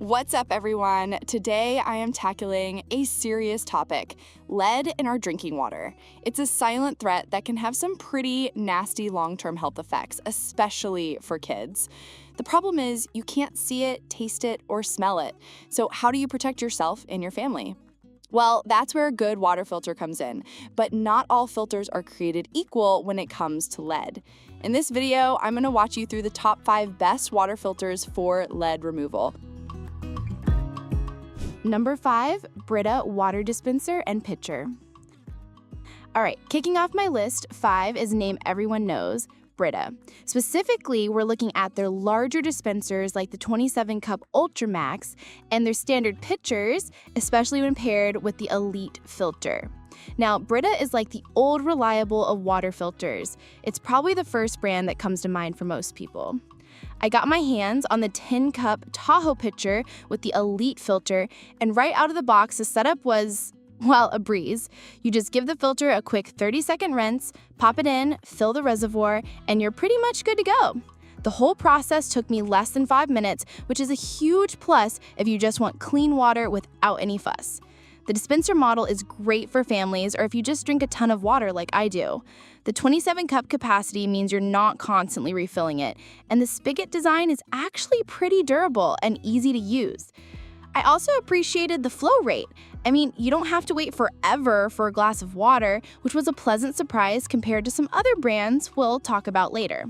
What's up, everyone? Today I am tackling a serious topic: lead in our drinking water. It's a silent threat that can have some pretty nasty long-term health effects, especially for kids. The problem is you can't see it, taste it, or smell it. So how do you protect yourself and your family? Well, that's where a good water filter comes in, but not all filters are created equal when it comes to lead. In this video, I'm going to walk you through the top 5 best water filters for lead removal. Number 5, Brita water dispenser and pitcher. All right, kicking off my list, 5 is a name everyone knows, Brita. Specifically, we're looking at their larger dispensers like the 27-cup Ultra Max and their standard pitchers, especially when paired with the Elite filter. Now, Brita is like the old reliable of water filters. It's probably the first brand that comes to mind for most people. I got my hands on the 10-cup Tahoe pitcher with the Elite filter, and right out of the box, the setup was, well, a breeze. You just give the filter a quick 30-second rinse, pop it in, fill the reservoir, and you're pretty much good to go. The whole process took me less than 5 minutes, which is a huge plus if you just want clean water without any fuss. The dispenser model is great for families or if you just drink a ton of water like I do. The 27-cup capacity means you're not constantly refilling it, and the spigot design is actually pretty durable and easy to use. I also appreciated the flow rate. I mean, you don't have to wait forever for a glass of water, which was a pleasant surprise compared to some other brands we'll talk about later.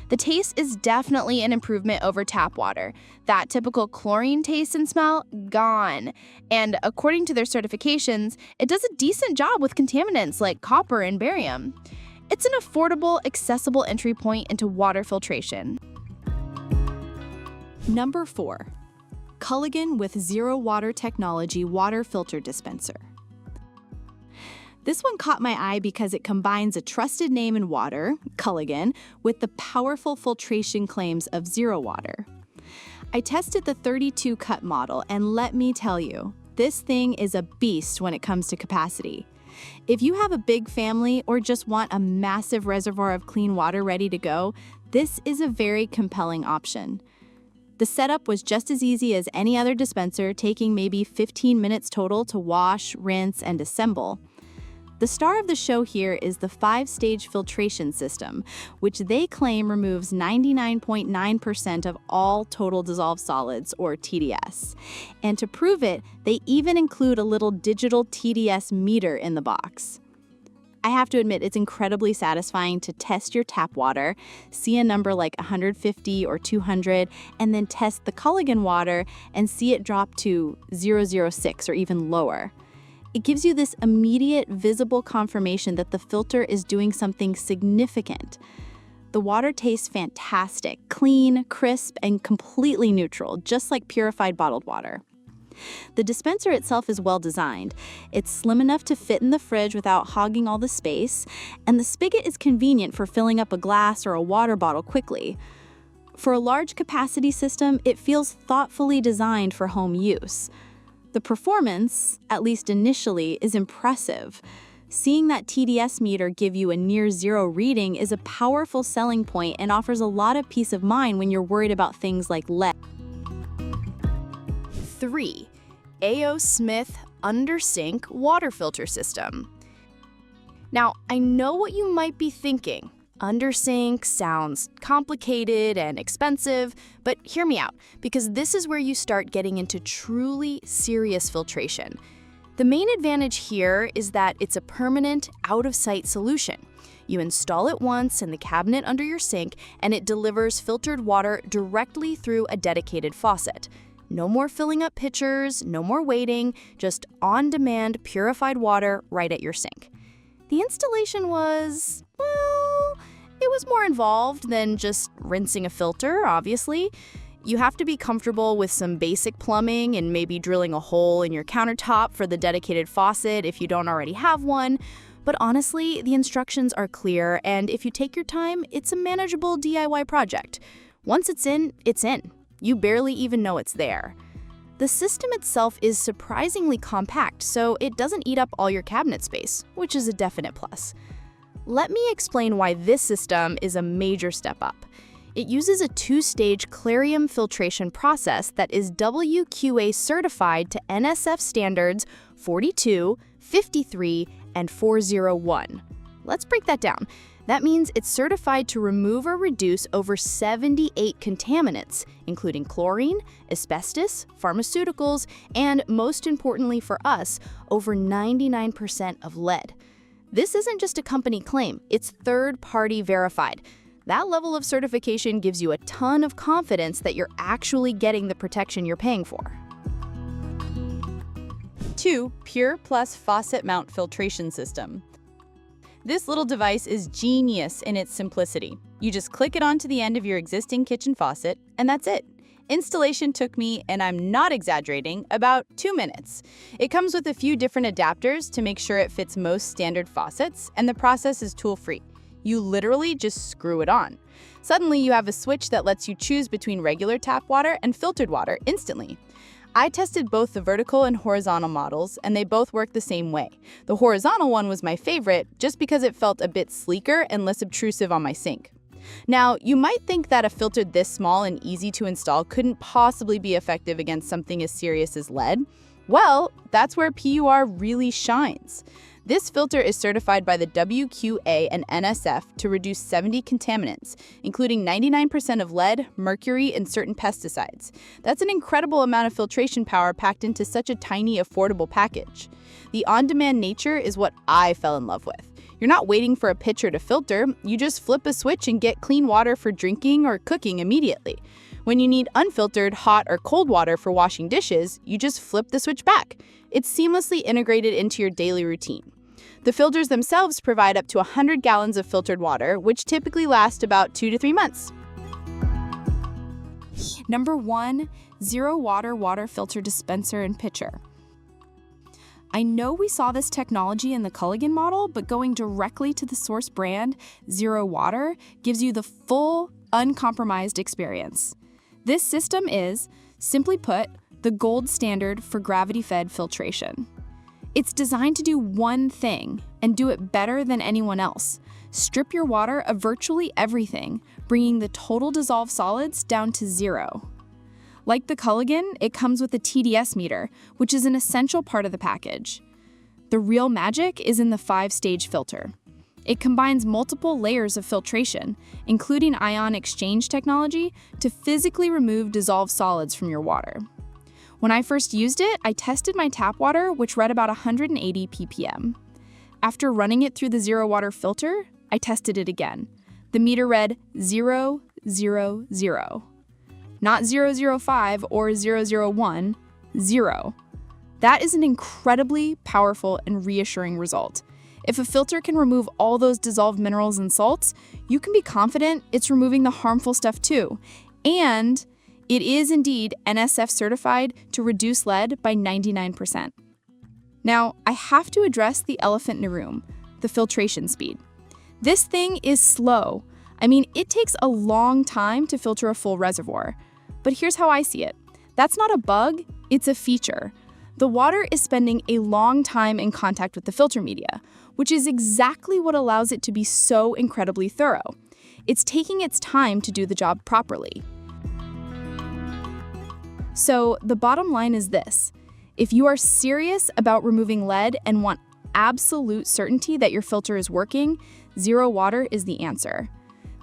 The taste is definitely an improvement over tap water. That typical chlorine taste and smell, gone. And according to their certifications, it does a decent job with contaminants like copper and barium. It's an affordable, accessible entry point into water filtration. Number 4, Culligan with ZeroWater technology water filter dispenser. This one caught my eye because it combines a trusted name in water, Culligan, with the powerful filtration claims of ZeroWater. I tested the 32-cup model, and let me tell you, this thing is a beast when it comes to capacity. If you have a big family or just want a massive reservoir of clean water ready to go, this is a very compelling option. The setup was just as easy as any other dispenser, taking maybe 15 minutes total to wash, rinse, and assemble. The star of the show here is the 5-stage filtration system, which they claim removes 99.9% of all total dissolved solids, or TDS. And to prove it, they even include a little digital TDS meter in the box. I have to admit, it's incredibly satisfying to test your tap water, see a number like 150 or 200, and then test the Culligan water and see it drop to 006 or even lower. It gives you this immediate, visible confirmation that the filter is doing something significant. The water tastes fantastic, clean, crisp, and completely neutral, just like purified bottled water. The dispenser itself is well designed. It's slim enough to fit in the fridge without hogging all the space, and the spigot is convenient for filling up a glass or a water bottle quickly. For a large capacity system, it feels thoughtfully designed for home use. The performance, at least initially, is impressive. Seeing that TDS meter give you a near zero reading is a powerful selling point and offers a lot of peace of mind when you're worried about things like lead. 3. A.O. Smith Under-Sink Water Filter System. Now, I know what you might be thinking. Under-sink sounds complicated and expensive, but hear me out, because this is where you start getting into truly serious filtration. The main advantage here is that it's a permanent, out-of-sight solution. You install it once in the cabinet under your sink, and it delivers filtered water directly through a dedicated faucet. No more filling up pitchers, no more waiting, just on-demand purified water right at your sink. The installation was, well, it was more involved than just rinsing a filter, obviously. You have to be comfortable with some basic plumbing and maybe drilling a hole in your countertop for the dedicated faucet if you don't already have one. But honestly, the instructions are clear, and if you take your time, it's a manageable DIY project. Once it's in, it's in. You barely even know it's there. The system itself is surprisingly compact, so it doesn't eat up all your cabinet space, which is a definite plus. Let me explain why this system is a major step up. It uses a two-stage clarium filtration process that is WQA certified to NSF standards 42, 53, and 401. Let's break that down. That means it's certified to remove or reduce over 78 contaminants, including chlorine, asbestos, pharmaceuticals, and most importantly for us, over 99% of lead. This isn't just a company claim, it's third-party verified. That level of certification gives you a ton of confidence that you're actually getting the protection you're paying for. 2. Pure Plus Faucet Mount Filtration System. This little device is genius in its simplicity. You just click it onto the end of your existing kitchen faucet, and that's it. Installation took me, and I'm not exaggerating, about 2 minutes. It comes with a few different adapters to make sure it fits most standard faucets, and the process is tool-free. You literally just screw it on. Suddenly, you have a switch that lets you choose between regular tap water and filtered water instantly. I tested both the vertical and horizontal models, and they both work the same way. The horizontal one was my favorite just because it felt a bit sleeker and less obtrusive on my sink. Now, you might think that a filter this small and easy to install couldn't possibly be effective against something as serious as lead. Well, that's where PUR really shines. This filter is certified by the WQA and NSF to reduce 70 contaminants, including 99% of lead, mercury, and certain pesticides. That's an incredible amount of filtration power packed into such a tiny, affordable package. The on-demand nature is what I fell in love with. You're not waiting for a pitcher to filter, you just flip a switch and get clean water for drinking or cooking immediately. When you need unfiltered, hot, or cold water for washing dishes, you just flip the switch back. It's seamlessly integrated into your daily routine. The filters themselves provide up to 100 gallons of filtered water, which typically last about 2 to 3 months. Number 1, ZeroWater water filter dispenser and pitcher. I know we saw this technology in the Culligan model, but going directly to the source brand, ZeroWater, gives you the full, uncompromised experience. This system is, simply put, the gold standard for gravity-fed filtration. It's designed to do one thing and do it better than anyone else. Strip your water of virtually everything, bringing the total dissolved solids down to 0. Like the Culligan, it comes with a TDS meter, which is an essential part of the package. The real magic is in the 5-stage filter. It combines multiple layers of filtration, including ion exchange technology, to physically remove dissolved solids from your water. When I first used it, I tested my tap water, which read about 180 ppm. After running it through the ZeroWater filter, I tested it again. The meter read 000. Not 005 or 001, 0. That is an incredibly powerful and reassuring result. If a filter can remove all those dissolved minerals and salts, you can be confident it's removing the harmful stuff too. And it is indeed NSF certified to reduce lead by 99%. Now, I have to address the elephant in the room, the filtration speed. This thing is slow. I mean, it takes a long time to filter a full reservoir. But here's how I see it. That's not a bug, it's a feature. The water is spending a long time in contact with the filter media, which is exactly what allows it to be so incredibly thorough. It's taking its time to do the job properly. So the bottom line is this. If you are serious about removing lead and want absolute certainty that your filter is working, ZeroWater is the answer.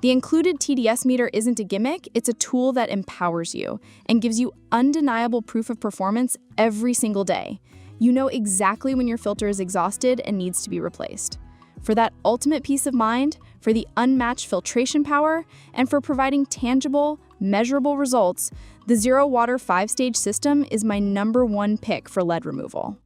The included TDS meter isn't a gimmick, it's a tool that empowers you and gives you undeniable proof of performance every single day. You know exactly when your filter is exhausted and needs to be replaced. For that ultimate peace of mind, for the unmatched filtration power, and for providing tangible, measurable results, the ZeroWater 5-stage system is my #1 pick for lead removal.